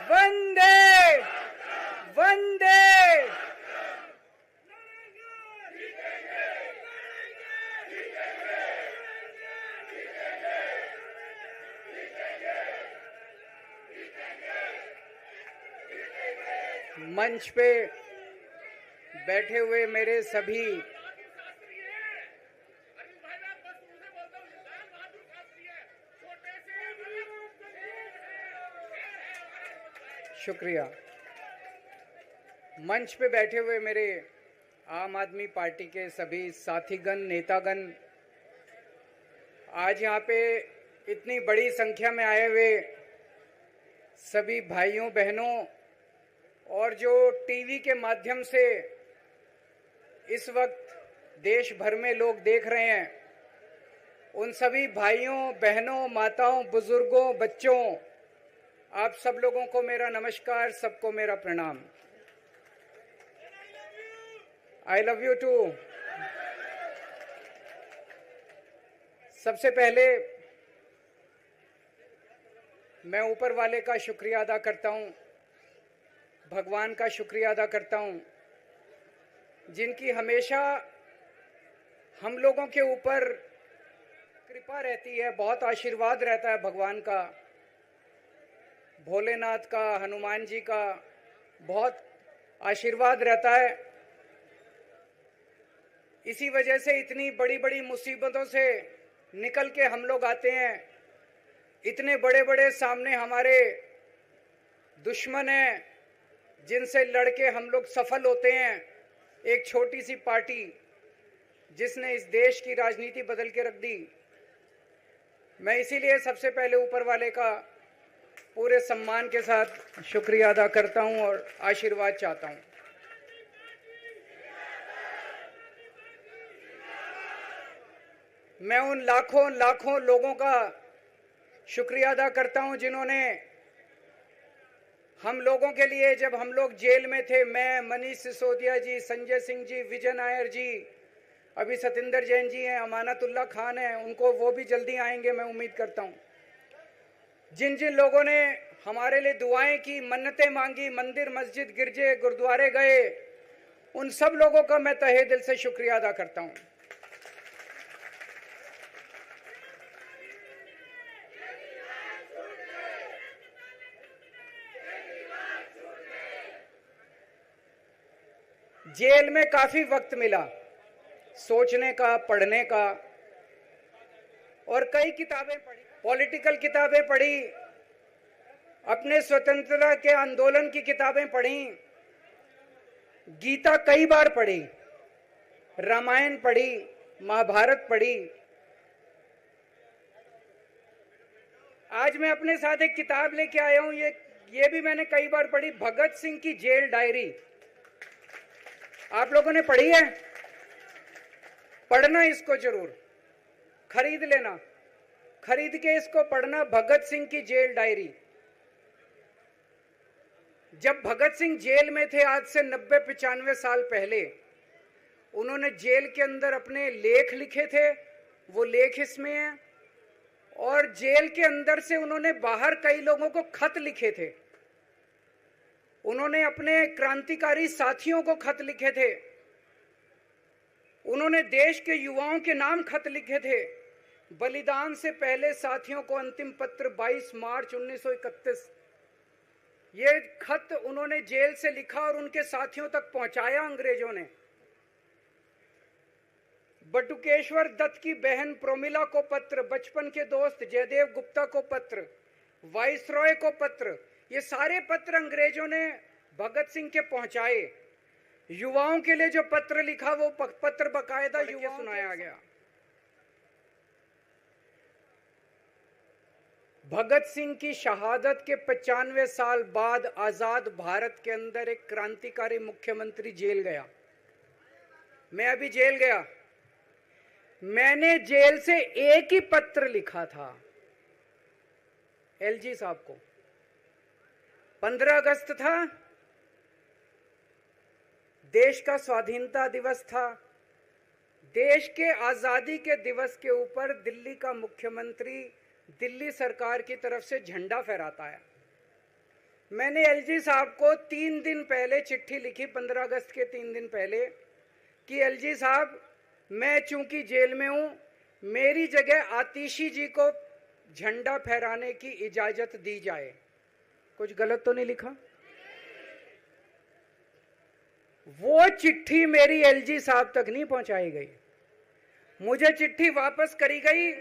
वंदे वंदे। मंच पे बैठे हुए मेरे सभी शुक्रिया। मंच पे बैठे हुए मेरे आम आदमी पार्टी के सभी साथीगण, नेतागण, आज यहाँ पे इतनी बड़ी संख्या में आए हुए सभी भाइयों बहनों और जो टीवी के माध्यम से इस वक्त देश भर में लोग देख रहे हैं, उन सभी भाइयों बहनों, माताओं, बुजुर्गों, बच्चों, आप सब लोगों को मेरा नमस्कार, सबको मेरा प्रणाम। I love you too. सबसे पहले मैं ऊपर वाले का शुक्रिया अदा करता हूं, भगवान का शुक्रिया अदा करता हूं, जिनकी हमेशा हम लोगों के ऊपर कृपा रहती है, बहुत आशीर्वाद रहता है भगवान का, भोलेनाथ का, हनुमान जी का बहुत आशीर्वाद रहता है। इसी वजह से इतनी बड़ी बड़ी मुसीबतों से निकल के हम लोग आते हैं। इतने बड़े बड़े सामने हमारे दुश्मन हैं जिनसे लड़के हम लोग सफल होते हैं। एक छोटी सी पार्टी जिसने इस देश की राजनीति बदल के रख दी। मैं इसीलिए सबसे पहले ऊपर वाले का पूरे सम्मान के साथ शुक्रिया अदा करता हूं और आशीर्वाद चाहता हूं। मैं उन लाखों लाखों लोगों का शुक्रिया अदा करता हूं जिन्होंने हम लोगों के लिए, जब हम लोग जेल में थे, मैं, मनीष सिसोदिया जी, संजय सिंह जी, विजय नायर जी, अभी सतिंदर जैन जी हैं, अमानतुल्लाह खान हैं, उनको वो भी जल्दी आएंगे मैं उम्मीद करता हूं। जिन जिन लोगों ने हमारे लिए दुआएं की, मन्नतें मांगी, मंदिर मस्जिद गिरजे गुरुद्वारे गए, उन सब लोगों का मैं तहे दिल से शुक्रिया अदा करता हूं। जेल में काफी वक्त मिला सोचने का, पढ़ने का, और कई किताबें पढ़ी, पॉलिटिकल किताबें पढ़ी, अपने स्वतंत्रता के आंदोलन की किताबें पढ़ी, गीता कई बार पढ़ी, रामायण पढ़ी, महाभारत पढ़ी। आज मैं अपने साथ एक किताब लेके आया हूं, ये भी मैंने कई बार पढ़ी, भगत सिंह की जेल डायरी। आप लोगों ने पढ़ी है? पढ़ना इसको जरूर, खरीद लेना, खरीद के इसको पढ़ना, भगत सिंह की जेल डायरी। जब भगत सिंह जेल में थे, आज से 90-95 साल पहले, उन्होंने जेल के अंदर अपने लेख लिखे थे, वो लेख इसमें हैं। और जेल के अंदर से उन्होंने बाहर कई लोगों को खत लिखे थे, उन्होंने अपने क्रांतिकारी साथियों को खत लिखे थे, उन्होंने देश के युवाओं के नाम खत लिखे थे। बलिदान से पहले साथियों को अंतिम पत्र 22 मार्च 1931। ये खत उन्होंने जेल से लिखा और उनके साथियों तक पहुंचाया अंग्रेजों ने। बटुकेश्वर दत्त की बहन प्रोमिला को पत्र, बचपन के दोस्त जयदेव गुप्ता को पत्र, वाइसरॉय को पत्र, ये सारे पत्र अंग्रेजों ने भगत सिंह के पहुंचाए। युवाओं के लिए जो पत्र लिखा, वो पत्र बकायदा युवाओं सुनाया गया। भगत सिंह की शहादत के 95 साल बाद आजाद भारत के अंदर एक क्रांतिकारी मुख्यमंत्री जेल गया। मैं अभी जेल गया, मैंने जेल से एक ही पत्र लिखा था एलजी साहब को। 15 अगस्त था, देश का स्वाधीनता दिवस था। देश के आजादी के दिवस के ऊपर दिल्ली का मुख्यमंत्री दिल्ली सरकार की तरफ से झंडा फहराता है। मैंने एलजी साहब को 3 दिन पहले चिट्ठी लिखी, 15 अगस्त के 3 दिन पहले, कि एलजी साहब, मैं चूंकि जेल में हूं, मेरी जगह आतिशी जी को झंडा फहराने की इजाजत दी जाए। कुछ गलत तो नहीं लिखा? वो चिट्ठी मेरी एलजी साहब तक नहीं पहुंचाई गई, मुझे चिट्ठी वापस करी गई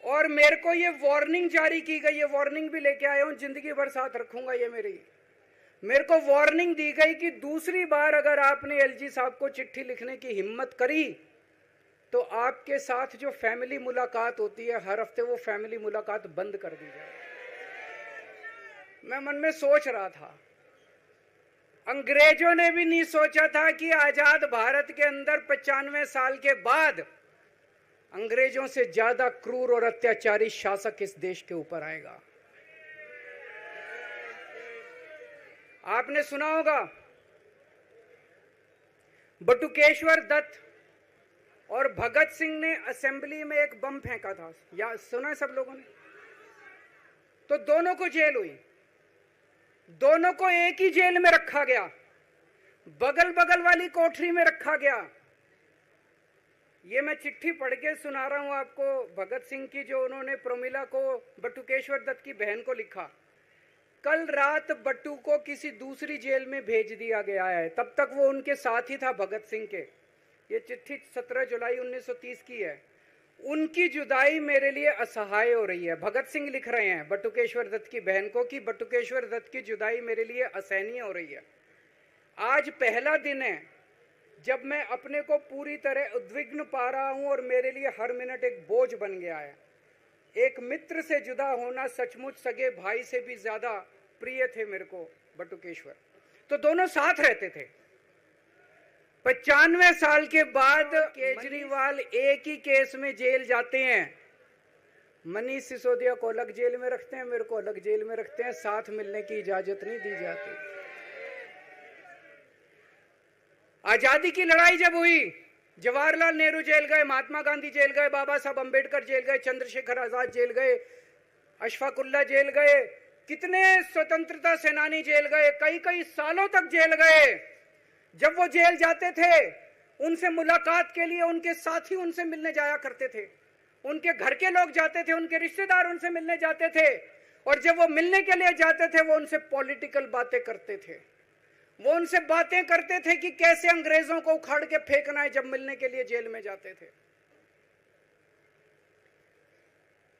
और मेरे को ये वार्निंग जारी की गई। ये वार्निंग भी लेके आया हूं, जिंदगी भर साथ रखूंगा ये मेरे को वार्निंग दी गई कि दूसरी बार अगर आपने एलजी साहब को चिट्ठी लिखने की हिम्मत करी तो आपके साथ जो फैमिली मुलाकात होती है हर हफ्ते, वो फैमिली मुलाकात बंद कर दी जाए। मैं मन में सोच रहा था, अंग्रेजों ने भी नहीं सोचा था कि आजाद भारत के अंदर 95 साल के बाद अंग्रेजों से ज्यादा क्रूर और अत्याचारी शासक इस देश के ऊपर आएगा। आपने सुना होगा बटुकेश्वर दत्त और भगत सिंह ने असेंबली में एक बम फेंका था, या सुना है सब लोगों ने? तो दोनों को जेल हुई, दोनों को एक ही जेल में रखा गया, बगल बगल वाली कोठरी में रखा गया। ये मैं चिट्ठी पढ़ के सुना रहा हूं आपको भगत सिंह की, जो उन्होंने प्रमिला को, बटुकेश्वर दत्त की बहन को लिखा। कल रात बट्टू को किसी दूसरी जेल में भेज दिया गया है, तब तक वो उनके साथ ही था भगत सिंह के। ये चिट्ठी 17 जुलाई 1930 की है। उनकी जुदाई मेरे लिए असहाय हो रही है। भगत सिंह लिख रहे हैं बटुकेश्वर दत्त की बहन को कि बटुकेश्वर दत्त की जुदाई मेरे लिए असहनीय हो रही है। आज पहला दिन है जब मैं अपने को पूरी तरह उद्विग्न पा रहा हूं और मेरे लिए हर मिनट एक बोझ बन गया है। एक मित्र से जुदा होना सचमुच सगे भाई से भी ज्यादा प्रिय थे मेरे को बटुकेश्वर। तो दोनों साथ रहते थे। 95 साल के बाद केजरीवाल एक ही केस में जेल जाते हैं। मनीष सिसोदिया को अलग जेल में रखते हैं, मेरे को अलग जेल में रखते हैं, साथ मिलने की इजाजत नहीं दी जाती। आजादी की लड़ाई जब हुई, जवाहरलाल नेहरू जेल गए, महात्मा गांधी जेल गए, बाबा साहब अंबेडकर जेल गए, चंद्रशेखर आजाद जेल गए, अशफाकुल्ला जेल गए, कितने स्वतंत्रता सेनानी जेल गए, कई कई सालों तक जेल गए। जब वो जेल जाते थे, उनसे मुलाकात के लिए उनके साथी उनसे मिलने जाया करते थे, उनके घर के लोग जाते थे, उनके रिश्तेदार उनसे मिलने जाते थे, और जब वो मिलने के लिए जाते थे वो उनसे पॉलिटिकल बातें करते थे। वो उनसे बातें करते थे कि कैसे अंग्रेजों को उखाड़ के फेंकना है, जब मिलने के लिए जेल में जाते थे।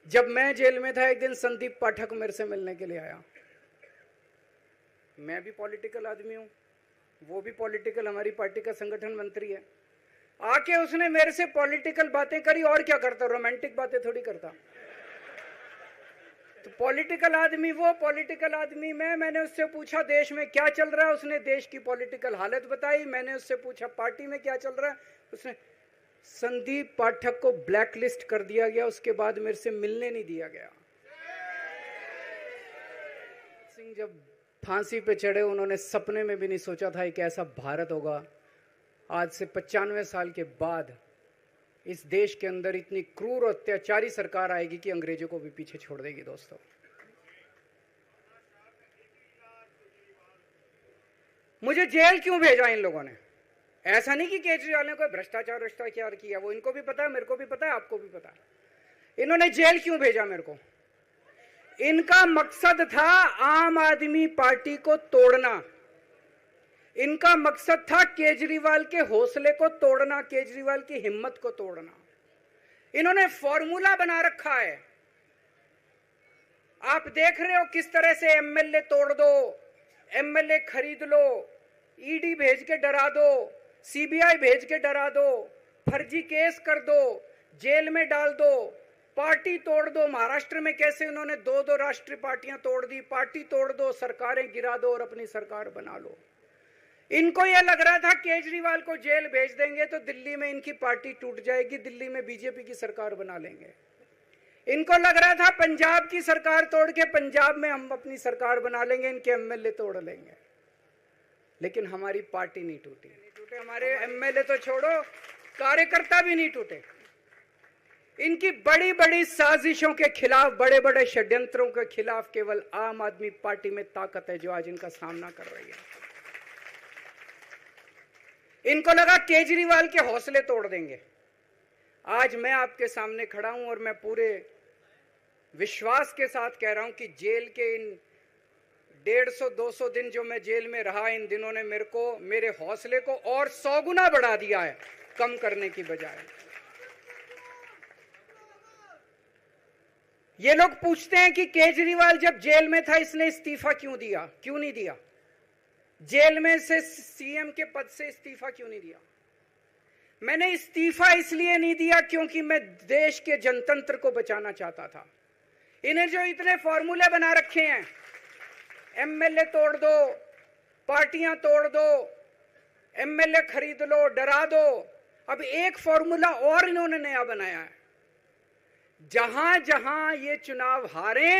जब मैं जेल में था, एक दिन संदीप पाठक मेरे से मिलने के लिए आया। मैं भी पॉलिटिकल आदमी हूं, वो भी पॉलिटिकल, हमारी पार्टी का संगठन मंत्री है। आके उसने मेरे से पॉलिटिकल बातें करी। और क्या करता, रोमांटिक बातें थोड़ी करता। तो पॉलिटिकल आदमी वो, पॉलिटिकल आदमी मैंने उससे पूछा देश में क्या चल रहा है, उसने देश की पॉलिटिकल हालत बताई। मैंने उससे पूछा पार्टी में क्या चल रहा है, उसने संदीप पाठक को ब्लैकलिस्ट कर दिया गया, उसके बाद मेरे से मिलने नहीं दिया गया। सिंह जब फांसी पे चढ़े, उन्होंने सपने में भी नहीं सोचा था कि ऐसा भारत होगा। आज से 95 साल के बाद इस देश के अंदर इतनी क्रूर और अत्याचारी सरकार आएगी कि अंग्रेजों को भी पीछे छोड़ देगी। दोस्तों, मुझे जेल क्यों भेजा इन लोगों ने? ऐसा नहीं कि केजरीवाल ने कोई भ्रष्टाचार किया, वो इनको भी पता है, मेरे को भी पता है, आपको भी पता है। इन्होंने जेल क्यों भेजा मेरे को? इनका मकसद था आम आदमी पार्टी को तोड़ना। इनका मकसद था केजरीवाल के हौसले को तोड़ना, केजरीवाल की हिम्मत को तोड़ना। इन्होंने फॉर्मूला बना रखा है। आप देख रहे हो किस तरह से एमएलए तोड़ दो, एमएलए खरीद लो, ईडी भेज के डरा दो, सीबीआई भेज के डरा दो, फर्जी केस कर दो, जेल में डाल दो, पार्टी तोड़ दो। महाराष्ट्र में कैसे उन्होंने 2-2 राष्ट्रीय पार्टियां तोड़ दी। पार्टी तोड़ दो, सरकारें गिरा दो और अपनी सरकार बना लो। इनको यह लग रहा था केजरीवाल को जेल भेज देंगे तो दिल्ली में इनकी पार्टी टूट जाएगी, दिल्ली में बीजेपी की सरकार बना लेंगे। इनको लग रहा था पंजाब की सरकार तोड़ के पंजाब में हम अपनी सरकार बना लेंगे, इनके एमएलए तोड़ लेंगे। लेकिन हमारी पार्टी नहीं टूटी, हमारे एमएलए तो छोड़ो, कार्यकर्ता भी नहीं टूटे। इनकी बड़ी बड़ी साजिशों के खिलाफ, बड़े बड़े षड्यंत्रों के खिलाफ केवल आम आदमी पार्टी में ताकत है जो आज इनका सामना कर रही है। इनको लगा केजरीवाल के हौसले तोड़ देंगे। आज मैं आपके सामने खड़ा हूं और मैं पूरे विश्वास के साथ कह रहा हूं कि जेल के इन 150-200 दिन जो मैं जेल में रहा, इन दिनों ने मेरे हौसले को और 100 गुना बढ़ा दिया है, कम करने की बजाय। ये लोग पूछते हैं कि केजरीवाल जब जेल में था इसने इस्तीफा क्यों नहीं दिया? जेल में से सीएम के पद से इस्तीफा क्यों नहीं दिया? मैंने इस्तीफा इसलिए नहीं दिया क्योंकि मैं देश के जनतंत्र को बचाना चाहता था। इन्हें जो इतने फॉर्मूले बना रखे हैं, एमएलए तोड़ दो, पार्टियां तोड़ दो, एमएलए खरीद लो, डरा दो, अब एक फॉर्मूला और इन्होंने नया बनाया है। जहां जहां ये चुनाव हारे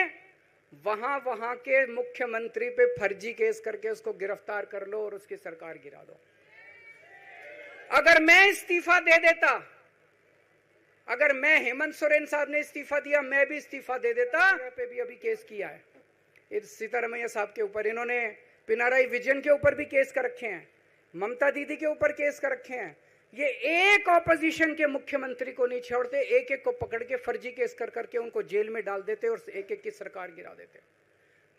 वहां वहां के मुख्यमंत्री पे फर्जी केस करके उसको गिरफ्तार कर लो और उसकी सरकार गिरा दो। अगर मैं इस्तीफा दे देता, अगर मैं हेमंत सोरेन साहब ने इस्तीफा दिया, मैं भी इस्तीफा दे देता। पे भी अभी केस किया है सीतारमैया साहब के ऊपर, इन्होंने पिनाराई विजयन के ऊपर भी केस कर रखे हैं, ममता दीदी के ऊपर केस कर रखे हैं। ये एक ऑपोजिशन के मुख्यमंत्री को नहीं छोड़ते, एक एक को पकड़ के फर्जी केस कर करके उनको जेल में डाल देते और एक एक की सरकार गिरा देते।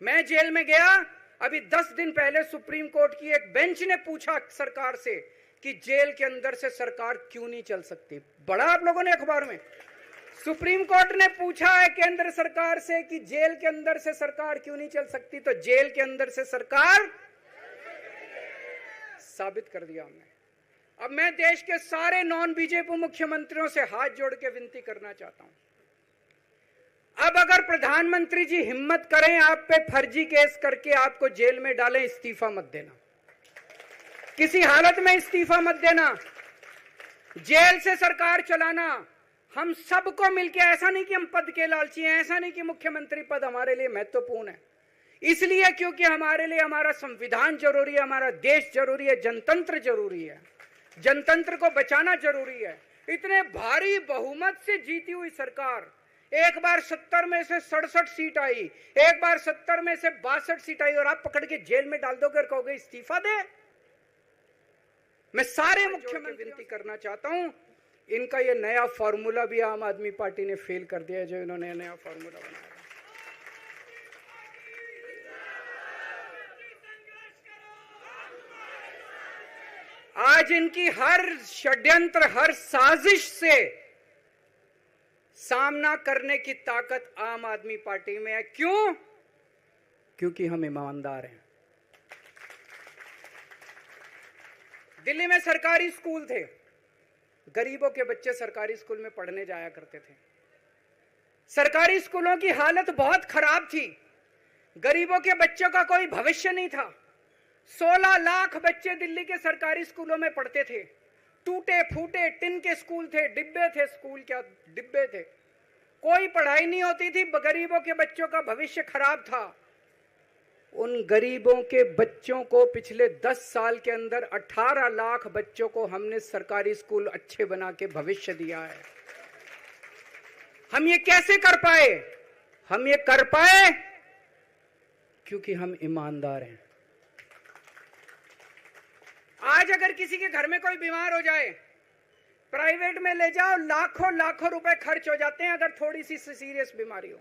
मैं जेल में गया, अभी 10 दिन पहले सुप्रीम कोर्ट की एक बेंच ने पूछा सरकार से कि जेल के अंदर से सरकार क्यों नहीं चल सकती। बड़ा आप लोगों ने अखबार में, सुप्रीम कोर्ट ने पूछा है केंद्र सरकार से कि जेल के अंदर से सरकार क्यों नहीं चल सकती, तो जेल के अंदर से सरकार साबित कर दिया हमने। अब मैं देश के सारे नॉन बीजेपी मुख्यमंत्रियों से हाथ जोड़ के विनती करना चाहता हूं, अब अगर प्रधानमंत्री जी हिम्मत करें आप पे फर्जी केस करके आपको जेल में डालें, इस्तीफा मत देना, किसी हालत में इस्तीफा मत देना। जेल से सरकार चलाना हम सबको मिलके, ऐसा नहीं कि हम पद के लालची हैं, ऐसा नहीं कि मुख्यमंत्री पद हमारे लिए महत्वपूर्ण है, इसलिए क्योंकि हमारे लिए हमारा संविधान जरूरी है, हमारा देश जरूरी है, जनतंत्र जरूरी है, जनतंत्र को बचाना जरूरी है। इतने भारी बहुमत से जीती हुई सरकार, एक बार 70 में से 67 सीट आई, एक बार 70 में से 62 सीट आई, और आप पकड़ के जेल में डाल दोगे और कहोगे इस्तीफा दे। मैं सारे मुख्यमंत्री विनती करना चाहता हूं, इनका ये नया फॉर्मूला भी आम आदमी पार्टी ने फेल कर दिया है, जो इन्होंने नया फॉर्मूला बनाया। आज इनकी हर षड्यंत्र, हर साजिश से सामना करने की ताकत आम आदमी पार्टी में है। क्यों? क्योंकि हम ईमानदार हैं। दिल्ली में सरकारी स्कूल थे, गरीबों के बच्चे सरकारी स्कूल में पढ़ने जाया करते थे। सरकारी स्कूलों की हालत बहुत खराब थी, गरीबों के बच्चों का कोई भविष्य नहीं था। 16 लाख बच्चे दिल्ली के सरकारी स्कूलों में पढ़ते थे। टूटे फूटे टिन के स्कूल थे, डिब्बे थे, स्कूल क्या डिब्बे थे, कोई पढ़ाई नहीं होती थी, गरीबों के बच्चों का भविष्य खराब था। उन गरीबों के बच्चों को पिछले 10 साल के अंदर 18 लाख बच्चों को हमने सरकारी स्कूल अच्छे बना के भविष्य दिया है। हम ये कैसे कर पाए? हम ये कर पाए क्योंकि हम ईमानदार हैं। आज अगर किसी के घर में कोई बीमार हो जाए, प्राइवेट में ले जाओ, लाखों लाखों रुपए खर्च हो जाते हैं। अगर थोड़ी सी सीरियस बीमारी हो,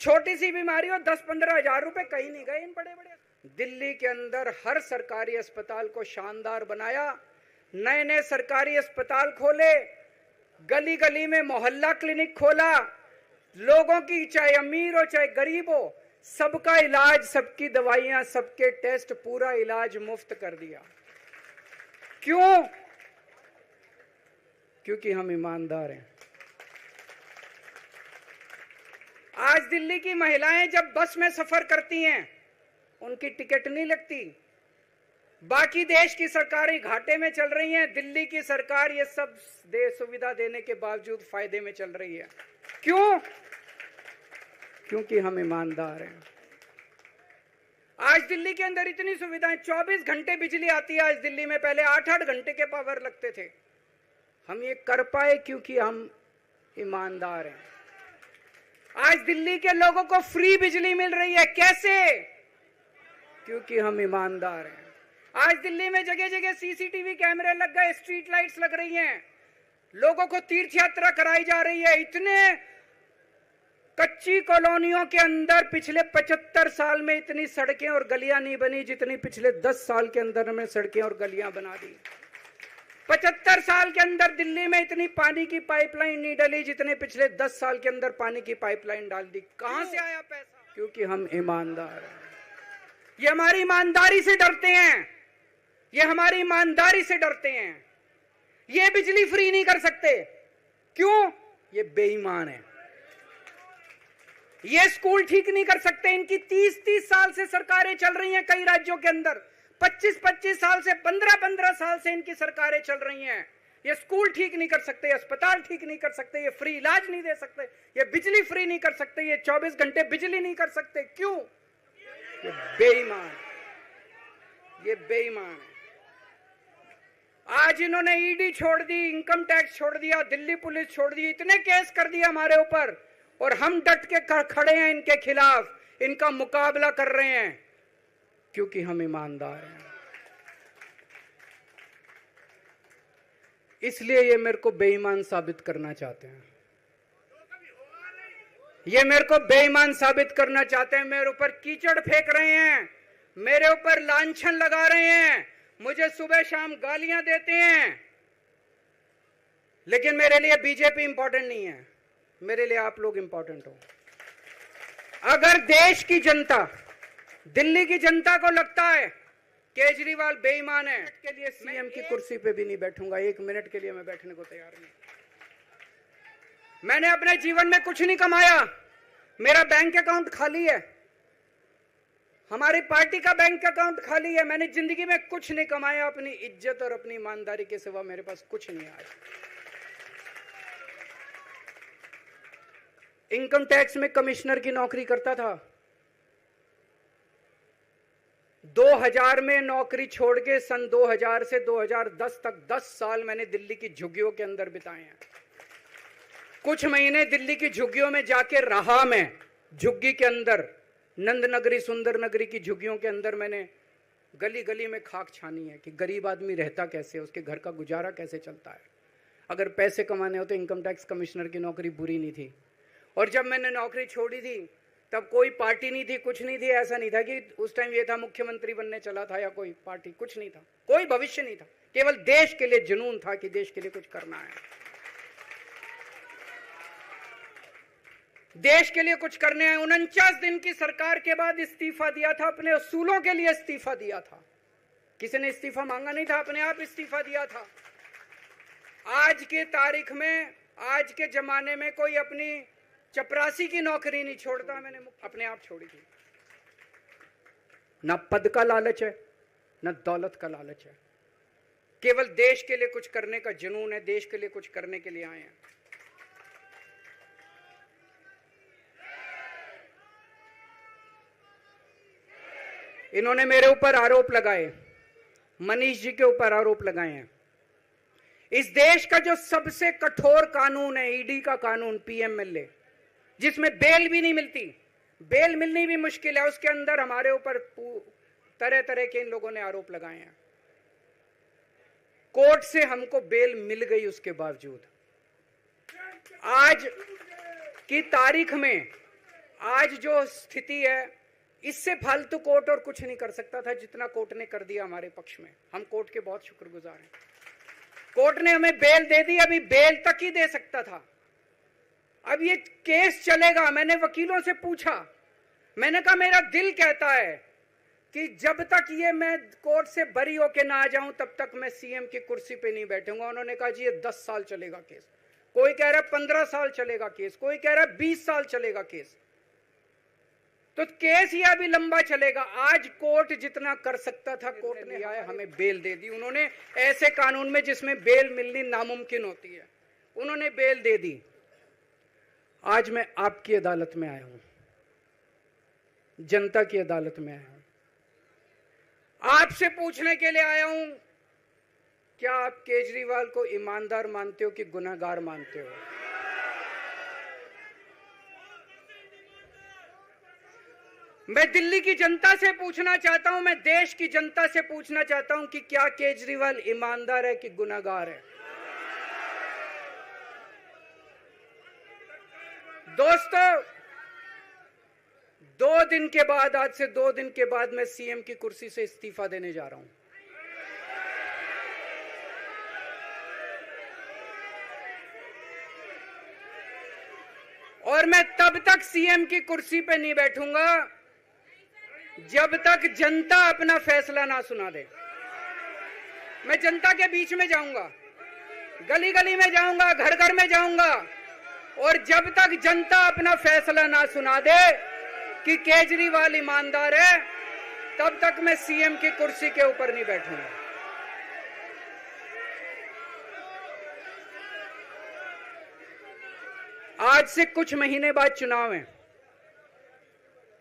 छोटी सी बीमारी हो, 10-15 हजार रुपए कहीं नहीं गए इन बड़े बड़े। दिल्ली के अंदर हर सरकारी अस्पताल को शानदार बनाया, नए नए सरकारी अस्पताल खोले, गली गली में मोहल्ला क्लिनिक खोला, लोगों की चाहे अमीर हो चाहे गरीब हो, सबका इलाज, सबकी दवाइयां, सबके टेस्ट, पूरा इलाज मुफ्त कर दिया। क्यों? क्योंकि हम ईमानदार हैं। आज दिल्ली की महिलाएं जब बस में सफर करती हैं, उनकी टिकट नहीं लगती। बाकी देश की सरकारें घाटे में चल रही हैं, दिल्ली की सरकार ये सब सुविधा देने के बावजूद फायदे में चल रही है। क्यों? क्योंकि हम ईमानदार हैं। आज दिल्ली के अंदर इतनी सुविधाएं, 24 घंटे बिजली आती है आज दिल्ली में, पहले 8-8 घंटे के पावर लगते थे। हम ये कर पाए क्योंकि हम ईमानदार हैं। आज दिल्ली के लोगों को फ्री बिजली मिल रही है, कैसे? क्योंकि हम ईमानदार हैं। आज दिल्ली में जगह जगह सीसीटीवी कैमरे लग गए, स्ट्रीट लाइट्स लग रही हैं, लोगों को तीर्थ यात्रा कराई जा रही है। इतने कच्ची कॉलोनियों के अंदर पिछले 75 साल में इतनी सड़कें और गलियां नहीं बनी जितनी पिछले 10 साल के अंदर में सड़कें और गलियां बना दी। 75 साल के अंदर दिल्ली में इतनी पानी की पाइपलाइन नहीं डली जितने पिछले 10 साल के अंदर पानी की पाइपलाइन डाल दी। कहां से आया पैसा? क्योंकि हम ईमानदार हैं। ये हमारी ईमानदारी से डरते हैं, ये हमारी ईमानदारी से डरते हैं। ये बिजली फ्री नहीं कर सकते, क्यों? ये बेईमान है। ये स्कूल ठीक नहीं कर सकते, इनकी 30-30 साल से सरकारें चल रही हैं कई राज्यों के अंदर, 25-25 साल से, 15-15 साल से इनकी सरकारें चल रही हैं। ये स्कूल ठीक नहीं कर सकते, अस्पताल ठीक नहीं कर सकते, ये फ्री इलाज नहीं दे सकते, ये बिजली फ्री नहीं कर सकते, ये 24 घंटे बिजली नहीं कर सकते। क्यों? ये बेईमान, ये बेईमान है। आज इन्होंने ईडी छोड़ दी, इनकम टैक्स छोड़ दिया, दिल्ली पुलिस छोड़ दी, इतने केस कर दिए हमारे ऊपर, और हम डट के खड़े हैं इनके खिलाफ, इनका मुकाबला कर रहे हैं, क्योंकि हम ईमानदार हैं। इसलिए ये मेरे को बेईमान साबित करना चाहते हैं, ये मेरे को बेईमान साबित करना चाहते हैं। मेरे ऊपर कीचड़ फेंक रहे हैं, मेरे ऊपर लांछन लगा रहे हैं, मुझे सुबह शाम गालियां देते हैं, लेकिन मेरे लिए बीजेपी इंपॉर्टेंट नहीं है, मेरे लिए आप लोग इंपॉर्टेंट हो। अगर देश की जनता, दिल्ली की जनता को लगता है केजरीवाल बेईमान है, के लिए सीएम की कुर्सी पे भी नहीं बैठूंगा, 1 मिनट के लिए मैं बैठने को तैयार नहीं। मैंने अपने जीवन में कुछ नहीं कमाया, मेरा बैंक अकाउंट खाली है, हमारी पार्टी का बैंक अकाउंट खाली है। मैंने जिंदगी में कुछ नहीं कमाया, अपनी इज्जत और अपनी ईमानदारी के सिवा मेरे पास कुछ नहीं आया। इनकम टैक्स में कमिश्नर की नौकरी करता था, 2000 में नौकरी छोड़ के सन 2000 से 2010 तक 10 साल मैंने दिल्ली की झुग्गियों के अंदर बिताए हैं। कुछ महीने दिल्ली की झुग्गियों में जाके रहा मैं, झुग्गी के अंदर, नंद नगरी, सुंदर नगरी की झुग्गियों के अंदर मैंने गली गली में खाक छानी है कि गरीब आदमी रहता कैसे, उसके घर का गुजारा कैसे चलता है। अगर पैसे कमाने हो तो इनकम टैक्स कमिश्नर की नौकरी बुरी नहीं थी। और जब मैंने नौकरी छोड़ी थी तब कोई पार्टी नहीं थी, कुछ नहीं थी। ऐसा नहीं था कि उस टाइम ये था मुख्यमंत्री बनने चला था या कोई पार्टी, कुछ नहीं था, कोई भविष्य नहीं था, केवल देश के लिए जुनून था कि देश के लिए कुछ करना है, देश के लिए कुछ करने हैं। 49 दिन की सरकार के बाद इस्तीफा दिया था, अपने असूलों के लिए इस्तीफा दिया था, किसी ने इस्तीफा मांगा नहीं था, अपने आप इस्तीफा दिया था। आज के तारीख में, आज के जमाने में कोई अपनी चपरासी की नौकरी नहीं छोड़ता, मैंने अपने आप छोड़ी थी। ना पद का लालच है, ना दौलत का लालच है, केवल देश के लिए कुछ करने का जुनून है, देश के लिए कुछ करने के लिए आए हैं। इन्होंने मेरे ऊपर आरोप लगाए, मनीष जी के ऊपर आरोप लगाए हैं। इस देश का जो सबसे कठोर कानून है, ईडी का कानून, पीएमएलए, जिसमें बेल भी नहीं मिलती, बेल मिलनी भी मुश्किल है, उसके अंदर हमारे ऊपर तरह तरह के इन लोगों ने आरोप लगाए हैं। कोर्ट से हमको बेल मिल गई, उसके बावजूद आज की तारीख में, आज जो स्थिति है, इससे फालतू कोर्ट और कुछ नहीं कर सकता था जितना कोर्ट ने कर दिया हमारे पक्ष में। हम कोर्ट के बहुत शुक्रगुजार हैं। कोर्ट ने हमें बेल दे दी, अभी बेल तक ही दे सकता था। अब ये केस चलेगा। मैंने वकीलों से पूछा, मैंने कहा मेरा दिल कहता है कि जब तक ये मैं कोर्ट से बरी होके ना आ जाऊं तब तक मैं सीएम की कुर्सी पे नहीं बैठूंगा। उन्होंने कहा जी ये 10 साल चलेगा केस, कोई कह रहा है 15 साल चलेगा केस, कोई कह रहा है 20 साल चलेगा केस। तो केस ये अभी लंबा चलेगा। आज कोर्ट जितना कर सकता था कोर्ट ने आया, हमें बेल दे दी। उन्होंने ऐसे कानून में जिसमें बेल मिलनी नामुमकिन होती है, उन्होंने बेल दे दी। आज मैं आपकी अदालत में आया हूं, जनता की अदालत में आया हूं, आपसे पूछने के लिए आया हूं, क्या आप केजरीवाल को ईमानदार मानते हो कि गुनहगार मानते हो? मैं दिल्ली की जनता से पूछना चाहता हूं, मैं देश की जनता से पूछना चाहता हूं कि क्या केजरीवाल ईमानदार है कि गुनहगार है? दोस्तों, आज से 2 दिन के बाद मैं सीएम की कुर्सी से इस्तीफा देने जा रहा हूं। और मैं तब तक सीएम की कुर्सी पे नहीं बैठूंगा जब तक जनता अपना फैसला ना सुना दे। मैं जनता के बीच में जाऊंगा, गली गली में जाऊंगा, घर घर में जाऊंगा, और जब तक जनता अपना फैसला ना सुना दे कि केजरीवाल ईमानदार है, तब तक मैं सीएम की कुर्सी के ऊपर नहीं बैठूंगा। आज से कुछ महीने बाद चुनाव है,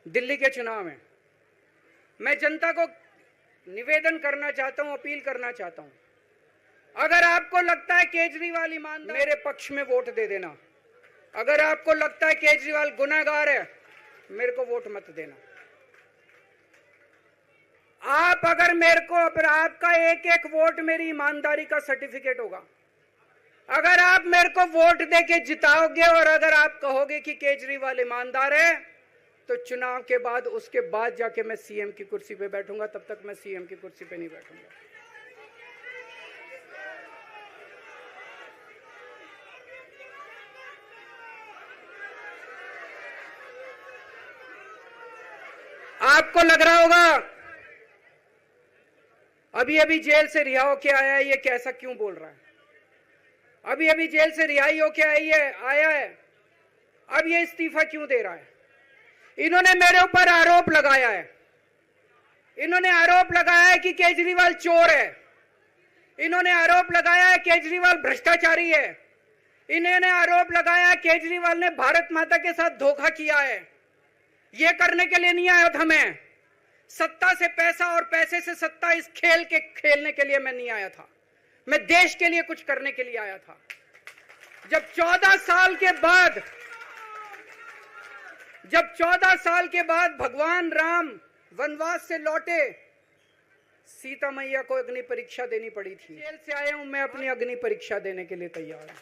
दिल्ली के चुनाव हैं। मैं जनता को निवेदन करना चाहता हूं, अपील करना चाहता हूं, अगर आपको लगता है केजरीवाल ईमानदार, मेरे पक्ष में वोट दे देना। अगर आपको लगता है केजरीवाल गुनहगार है, मेरे को वोट मत देना। आपका एक एक वोट मेरी ईमानदारी का सर्टिफिकेट होगा। अगर आप मेरे को वोट देके जिताओगे और अगर आप कहोगे कि केजरीवाल ईमानदार है, तो चुनाव के बाद, उसके बाद जाके मैं सीएम की कुर्सी पे बैठूंगा। तब तक मैं सीएम की कुर्सी पे नहीं बैठूंगा। आपको लग रहा होगा अभी अभी जेल से रिहा होके आया है, ये कैसा क्यों बोल रहा है? अभी अभी जेल से रिहाई होके आया है, अब ये इस्तीफा क्यों दे रहा है? इन्होंने मेरे ऊपर आरोप लगाया है। इन्होंने आरोप लगाया है कि केजरीवाल चोर है। इन्होंने आरोप लगाया है केजरीवाल भ्रष्टाचारी है। इन्होंने आरोप लगाया है केजरीवाल ने भारत माता के साथ धोखा किया है। ये करने के लिए नहीं आया था मैं, सत्ता से पैसा और पैसे से सत्ता, इस खेल के खेलने के लिए मैं नहीं आया था। मैं देश के लिए कुछ करने के लिए आया था। जब 14 साल के बाद भगवान राम वनवास से लौटे, सीता मैया को अग्नि परीक्षा देनी पड़ी थी। जेल से आया हूं, मैं अपनी अग्नि परीक्षा देने के लिए तैयार हूं।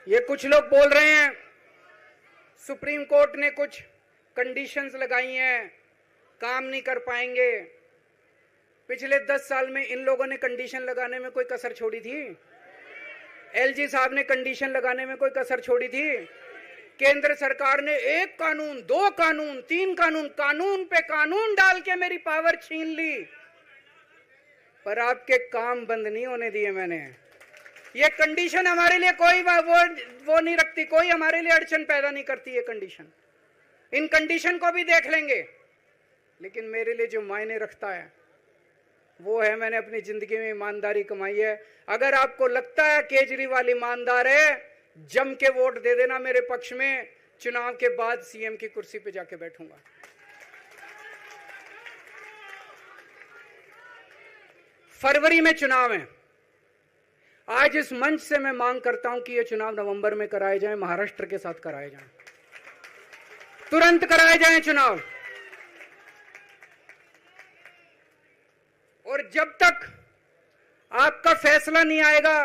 ये कुछ लोग बोल रहे हैं सुप्रीम कोर्ट ने कुछ कंडीशंस लगाई हैं, काम नहीं कर पाएंगे। पिछले 10 साल में इन लोगों ने कंडीशन लगाने में कोई कसर छोड़ी थी? एलजी साहब ने कंडीशन लगाने में कोई कसर छोड़ी थी? केंद्र सरकार ने 1 कानून, 2 कानून, 3 कानून, कानून पे कानून डाल के मेरी पावर छीन ली, पर आपके काम बंद नहीं होने दिए मैंने। ये कंडीशन हमारे लिए कोई वो नहीं रखती, कोई हमारे लिए अड़चन पैदा नहीं करती ये कंडीशन। इन कंडीशन को भी देख लेंगे, लेकिन मेरे लिए जो मायने रखता है वो है मैंने अपनी जिंदगी में ईमानदारी कमाई है। अगर आपको लगता है केजरीवाल ईमानदार है, जम के वोट दे देना मेरे पक्ष में। चुनाव के बाद सीएम की कुर्सी पे जाके बैठूंगा। फरवरी में चुनाव है। आज इस मंच से मैं मांग करता हूं कि ये चुनाव नवंबर में कराए जाएं, महाराष्ट्र के साथ कराए जाएं, तुरंत कराए जाएं चुनाव। और जब तक आपका फैसला नहीं आएगा,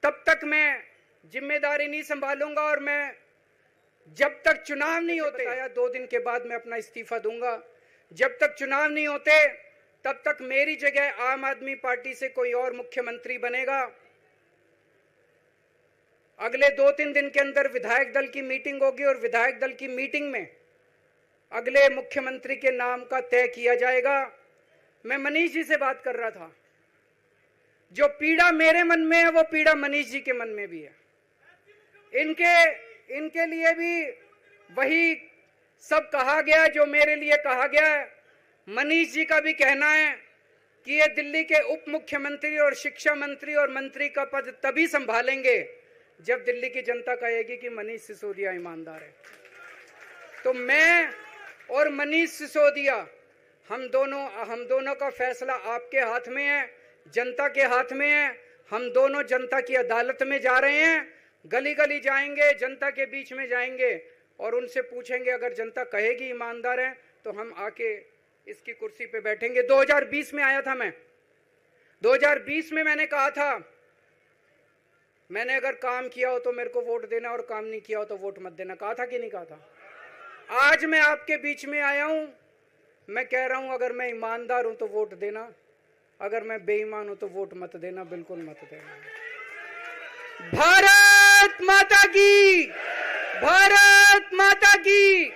तब तक मैं जिम्मेदारी नहीं संभालूंगा। और मैं जब तक चुनाव नहीं होते, 2 दिन के बाद मैं अपना इस्तीफा दूंगा। जब तक चुनाव नहीं होते, तब तक मेरी जगह आम आदमी पार्टी से कोई और मुख्यमंत्री बनेगा। अगले 2-3 दिन के अंदर विधायक दल की मीटिंग होगी और विधायक दल की मीटिंग में अगले मुख्यमंत्री के नाम का तय किया जाएगा। मैं मनीष जी से बात कर रहा था, जो पीड़ा मेरे मन में है वो पीड़ा मनीष जी के मन में भी है। इनके लिए भी वही सब कहा गया जो मेरे लिए कहा गया है। मनीष जी का भी कहना है कि ये दिल्ली के उप मुख्यमंत्री और शिक्षा मंत्री और मंत्री का पद तभी संभालेंगे जब दिल्ली की जनता कहेगी कि मनीष सिसोदिया ईमानदार है। तो मैं और मनीष सिसोदिया हम दोनों का फैसला आपके हाथ में है, जनता के हाथ में है। हम दोनों जनता की अदालत में जा रहे हैं, गली गली जाएंगे, जनता के बीच में जाएंगे और उनसे पूछेंगे, अगर जनता कहेगी ईमानदार है तो हम आके इसकी कुर्सी पे बैठेंगे। 2020 में आया था मैं, 2020 में मैंने कहा था, मैंने अगर काम किया हो तो मेरे को वोट देना और काम नहीं किया हो तो वोट मत देना। कहा था कि नहीं कहा था? आज मैं आपके बीच में आया हूं, मैं कह रहा हूं अगर मैं ईमानदार हूं तो वोट देना, अगर मैं बेईमान हूं तो वोट मत देना, बिल्कुल मत देना। भारत माता की, भारत माता की।